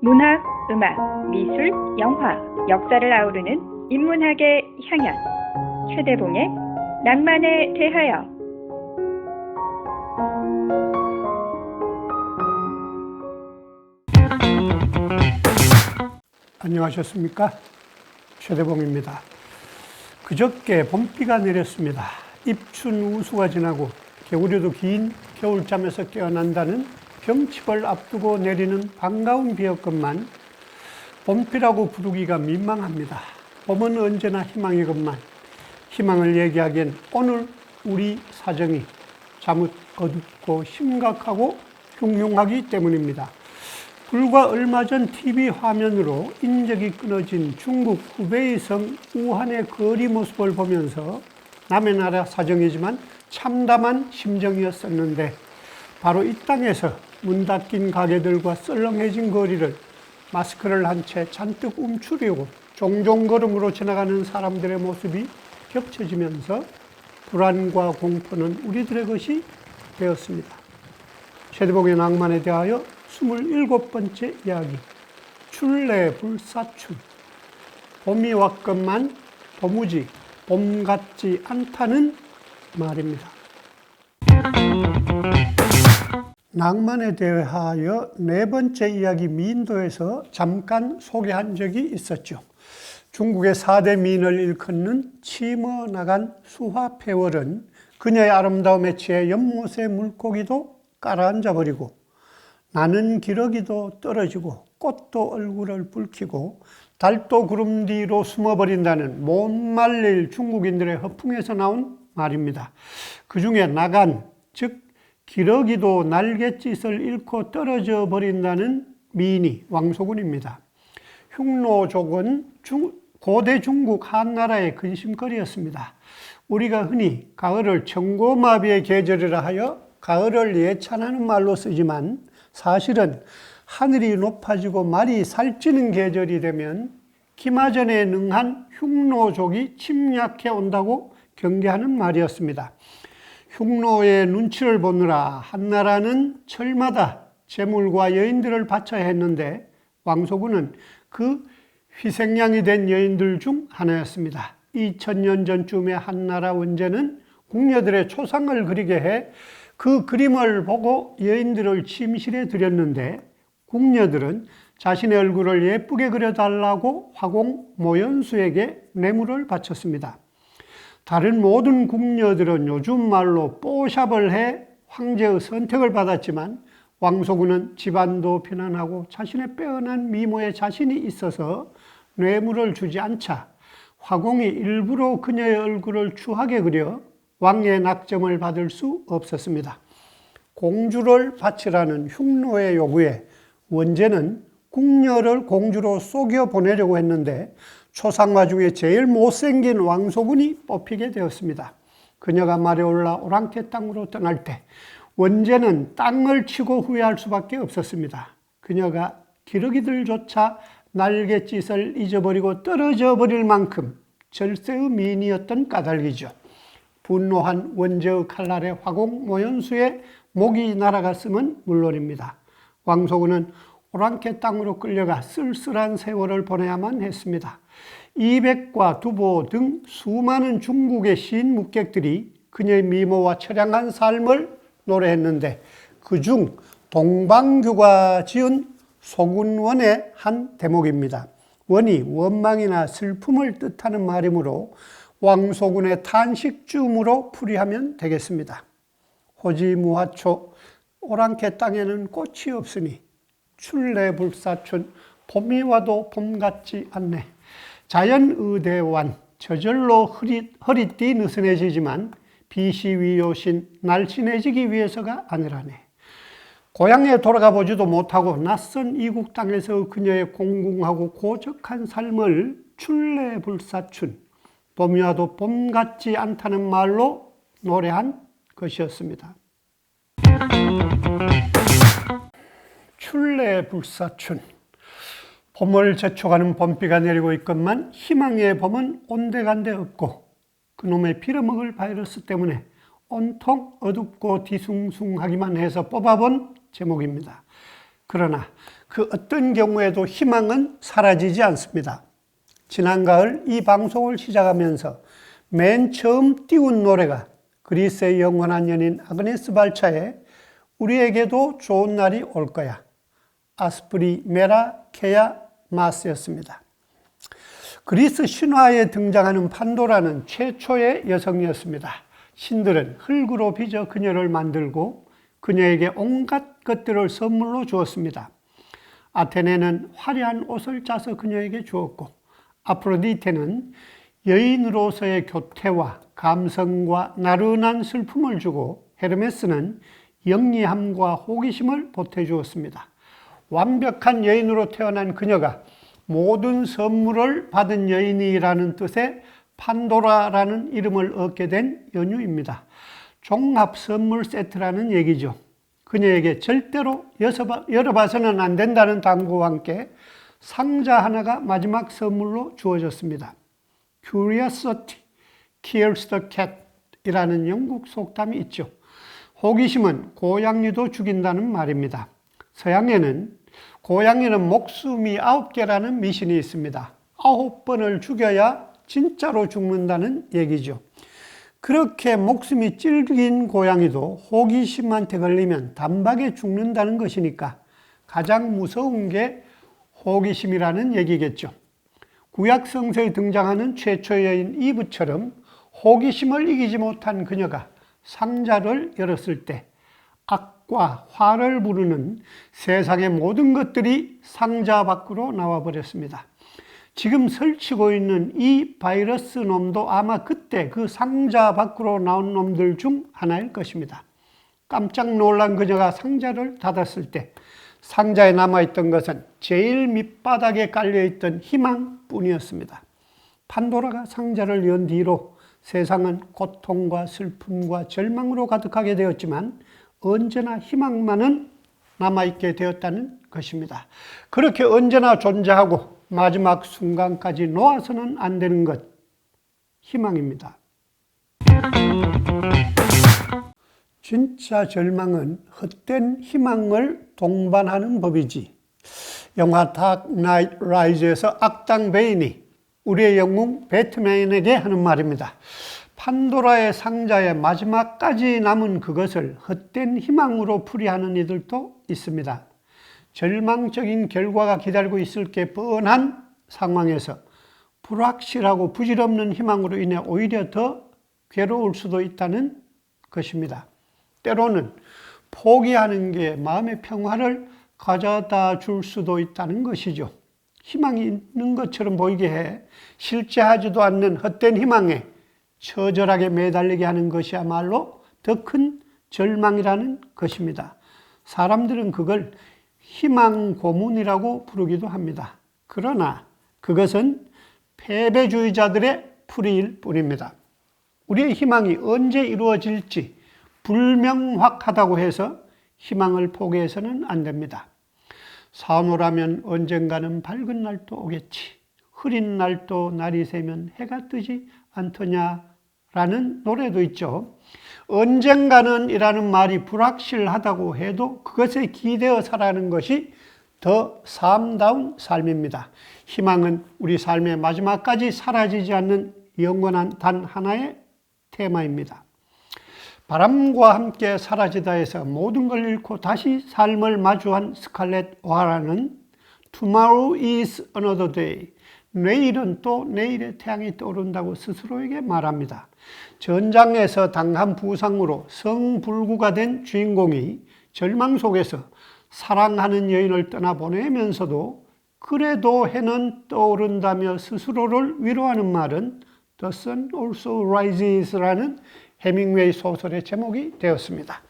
문학, 음악, 미술, 영화, 역사를 아우르는 인문학의 향연. 최대봉의 낭만에 대하여. 안녕하셨습니까? 최대봉입니다. 그저께 봄비가 내렸습니다. 입춘 우수가 지나고 개구리도 긴 겨울잠에서 깨어난다는 병칩을 앞두고 내리는 반가운 비였건만 봄비라고 부르기가 민망합니다. 봄은 언제나 희망이건만 희망을 얘기하기엔 오늘 우리 사정이 자칫 어둡고 심각하고 흉흉하기 때문입니다. 불과 얼마 전 TV 화면으로 인적이 끊어진 중국 후베이 성 우한의 거리 모습을 보면서 남의 나라 사정이지만 참담한 심정이었었는데, 바로 이 땅에서 문 닫힌 가게들과 썰렁해진 거리를 마스크를 한 채 잔뜩 움츠리고 종종 걸음으로 지나가는 사람들의 모습이 겹쳐지면서 불안과 공포는 우리들의 것이 되었습니다. 최대봉의 낭만에 대하여 27번째 이야기, 출래불사춘. 봄이 왔건만 도무지 봄 같지 않다는 말입니다. 낭만에 대하여 4번째 이야기, 미인도에서 잠깐 소개한 적이 있었죠. 중국의 4대 미인을 일컫는 치머 나간 수화패월은 그녀의 아름다움에 취해 연못의 물고기도 깔아앉아 버리고 나는 기러기도 떨어지고 꽃도 얼굴을 붉히고 달도 구름 뒤로 숨어버린다는 못 말릴 중국인들의 허풍에서 나온 말입니다. 그 중에 나간, 즉 기러기도 날갯짓을 잃고 떨어져 버린다는 미인이 왕소군입니다. 흉노족은 고대 중국 한나라의 근심거리였습니다. 우리가 흔히 가을을 청고마비의 계절이라 하여 가을을 예찬하는 말로 쓰지만, 사실은 하늘이 높아지고 말이 살찌는 계절이 되면 기마전에 능한 흉노족이 침략해 온다고 경계하는 말이었습니다. 흉노의 눈치를 보느라 한나라는 철마다 제물과 여인들을 바쳐야 했는데, 왕소군은 그 희생양이 된 여인들 중 하나였습니다. 2000년 전쯤에 한나라 원제는 궁녀들의 초상을 그리게 해 그 그림을 보고 여인들을 침실에 들였는데, 궁녀들은 자신의 얼굴을 예쁘게 그려달라고 화공 모연수에게 뇌물을 바쳤습니다. 다른 모든 궁녀들은 요즘 말로 뽀샵을 해 황제의 선택을 받았지만, 왕소군은 집안도 편안하고 자신의 빼어난 미모에 자신이 있어서 뇌물을 주지 않자 화공이 일부러 그녀의 얼굴을 추하게 그려 왕의 낙점을 받을 수 없었습니다. 공주를 바치라는 흉노의 요구에 원제는 궁녀를 공주로 속여 보내려고 했는데, 초상화 중에 제일 못생긴 왕소군이 뽑히게 되었습니다. 그녀가 말에 올라 오랑캐 땅으로 떠날 때 원제는 땅을 치고 후회할 수밖에 없었습니다. 그녀가 기러기들조차 날갯짓을 잊어버리고 떨어져 버릴 만큼 절세의 미인이었던 까닭이죠. 분노한 원제의 칼날에 화공 모연수의 목이 날아갔음은 물론입니다. 왕소군은 오랑캐 땅으로 끌려가 쓸쓸한 세월을 보내야만 했습니다. 이백과 두보 등 수많은 중국의 시인 묵객들이 그녀의 미모와 처량한 삶을 노래했는데, 그중 동방규가 지은 소군원의 한 대목입니다. 원이 원망이나 슬픔을 뜻하는 말이므로 왕소군의 탄식주음으로 풀이하면 되겠습니다. 호지무화초, 오랑캐 땅에는 꽃이 없으니 출래불사춘, 봄이 와도 봄 같지 않네. 자연의대완, 저절로 허리띠 느슨해지지만 비시위요신, 날씬해지기 위해서가 아니라네. 고향에 돌아가 보지도 못하고 낯선 이국 땅에서 그녀의 공공하고 고적한 삶을 출래불사춘, 봄이 와도 봄 같지 않다는 말로 노래한 것이었습니다. 출래불사춘, 봄을 재촉하는 봄비가 내리고 있건만 희망의 봄은 온데간데 없고 그놈의 빌어먹을 바이러스 때문에 온통 어둡고 뒤숭숭하기만 해서 뽑아본 제목입니다. 그러나 그 어떤 경우에도 희망은 사라지지 않습니다. 지난 가을 이 방송을 시작하면서 맨 처음 띄운 노래가 그리스의 영원한 연인 아그네스 발차의 우리에게도 좋은 날이 올 거야. 아스프리 메라 케야 마스였습니다. 그리스 신화에 등장하는 판도라는 최초의 여성이었습니다. 신들은 흙으로 빚어 그녀를 만들고 그녀에게 온갖 것들을 선물로 주었습니다. 아테네는 화려한 옷을 짜서 그녀에게 주었고, 아프로디테는 여인으로서의 교태와 감성과 나른한 슬픔을 주고, 헤르메스는 영리함과 호기심을 보태주었습니다. 완벽한 여인으로 태어난 그녀가 모든 선물을 받은 여인이라는 뜻의 판도라라는 이름을 얻게 된 연유입니다. 종합 선물 세트라는 얘기죠. 그녀에게 절대로 열어봐서는 안 된다는 당부와 함께 상자 하나가 마지막 선물로 주어졌습니다. Curiosity kills the cat 이라는 영국 속담이 있죠. 호기심은 고양이도 죽인다는 말입니다. 서양에는 고양이는 목숨이 9개라는 미신이 있습니다. 9번을 죽여야 진짜로 죽는다는 얘기죠. 그렇게 목숨이 찔긴 고양이도 호기심한테 걸리면 단박에 죽는다는 것이니까 가장 무서운 게 호기심이라는 얘기겠죠. 구약 성서에 등장하는 최초의 여인 이브처럼 호기심을 이기지 못한 그녀가 상자를 열었을 때 악과 화를 부르는 세상의 모든 것들이 상자 밖으로 나와 버렸습니다. 지금 설치고 있는 이 바이러스 놈도 아마 그때 그 상자 밖으로 나온 놈들 중 하나일 것입니다. 깜짝 놀란 그녀가 상자를 닫았을 때 상자에 남아있던 것은 제일 밑바닥에 깔려있던 희망뿐이었습니다. 판도라가 상자를 연 뒤로 세상은 고통과 슬픔과 절망으로 가득하게 되었지만 언제나 희망만은 남아있게 되었다는 것입니다. 그렇게 언제나 존재하고 마지막 순간까지 놓아서는 안 되는 것, 희망입니다. 진짜 절망은 헛된 희망을 동반하는 법이지. 영화 다크 나이트 라이즈에서 악당 베인이 우리의 영웅 배트맨에게 하는 말입니다. 판도라의 상자의 마지막까지 남은 그것을 헛된 희망으로 풀이하는 이들도 있습니다. 절망적인 결과가 기다리고 있을 게 뻔한 상황에서 불확실하고 부질없는 희망으로 인해 오히려 더 괴로울 수도 있다는 것입니다. 때로는 포기하는 게 마음의 평화를 가져다 줄 수도 있다는 것이죠. 희망이 있는 것처럼 보이게 해 실제하지도 않는 헛된 희망에 처절하게 매달리게 하는 것이야말로 더 큰 절망이라는 것입니다. 사람들은 그걸 희망 고문이라고 부르기도 합니다. 그러나 그것은 패배주의자들의 풀이일 뿐입니다. 우리의 희망이 언제 이루어질지 불명확하다고 해서 희망을 포기해서는 안 됩니다. 사노라면 언젠가는 밝은 날도 오겠지. 흐린 날도 날이 새면 해가 뜨지 않더냐라는 노래도 있죠. 언젠가는 이라는 말이 불확실하다고 해도 그것에 기대어 살아가는 것이 더 삶다운 삶입니다. 희망은 우리 삶의 마지막까지 사라지지 않는 영원한 단 하나의 테마입니다. 바람과 함께 사라지다 해서 모든 걸 잃고 다시 삶을 마주한 스칼렛 오하라는 Tomorrow is another day. 내일은 또 내일의 태양이 떠오른다고 스스로에게 말합니다. 전장에서 당한 부상으로 성불구가 된 주인공이 절망 속에서 사랑하는 여인을 떠나보내면서도 그래도 해는 떠오른다며 스스로를 위로하는 말은 The sun also rises라는 해밍웨이 소설의 제목이 되었습니다.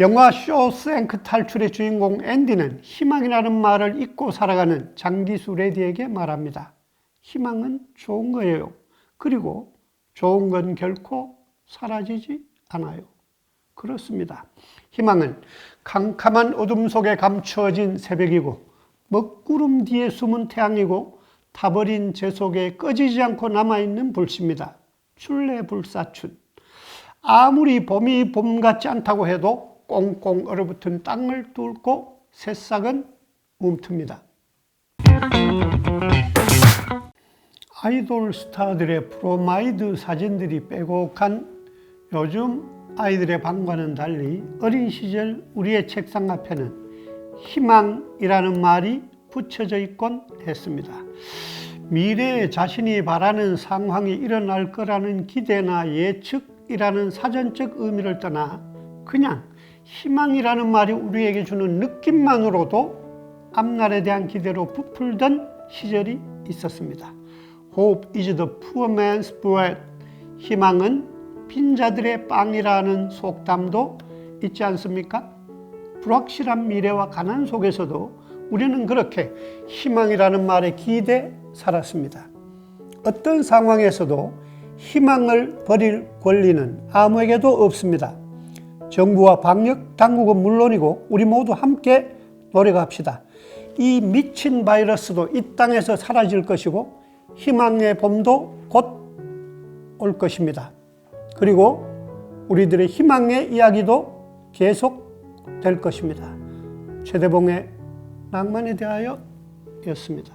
영화 쇼생크 탈출의 주인공 앤디는 희망이라는 말을 잊고 살아가는 장기수 레디에게 말합니다. 희망은 좋은 거예요. 그리고 좋은 건 결코 사라지지 않아요. 그렇습니다. 희망은 캄캄한 어둠 속에 감추어진 새벽이고 먹구름 뒤에 숨은 태양이고 타버린 재 속에 꺼지지 않고 남아있는 불씨입니다. 출래불사춘. 아무리 봄이 봄 같지 않다고 해도 꽁꽁 얼어붙은 땅을 뚫고 새싹은 움트입니다. 아이돌 스타들의 프로마이드 사진들이 빼곡한 요즘 아이들의 방과는 달리 어린 시절 우리의 책상 앞에는 희망이라는 말이 붙여져 있곤 했습니다. 미래에 자신이 바라는 상황이 일어날 거라는 기대나 예측이라는 사전적 의미를 떠나 그냥 희망이라는 말이 우리에게 주는 느낌만으로도 앞날에 대한 기대로 부풀던 시절이 있었습니다. Hope is the poor man's bread. 희망은 빈자들의 빵이라는 속담도 있지 않습니까? 불확실한 미래와 가난 속에서도 우리는 그렇게 희망이라는 말에 기대해 살았습니다. 어떤 상황에서도 희망을 버릴 권리는 아무에게도 없습니다. 정부와 방역 당국은 물론이고 우리 모두 함께 노력합시다. 이 미친 바이러스도 이 땅에서 사라질 것이고 희망의 봄도 곧 올 것입니다. 그리고 우리들의 희망의 이야기도 계속 될 것입니다. 최대봉의 낭만에 대하여 였습니다.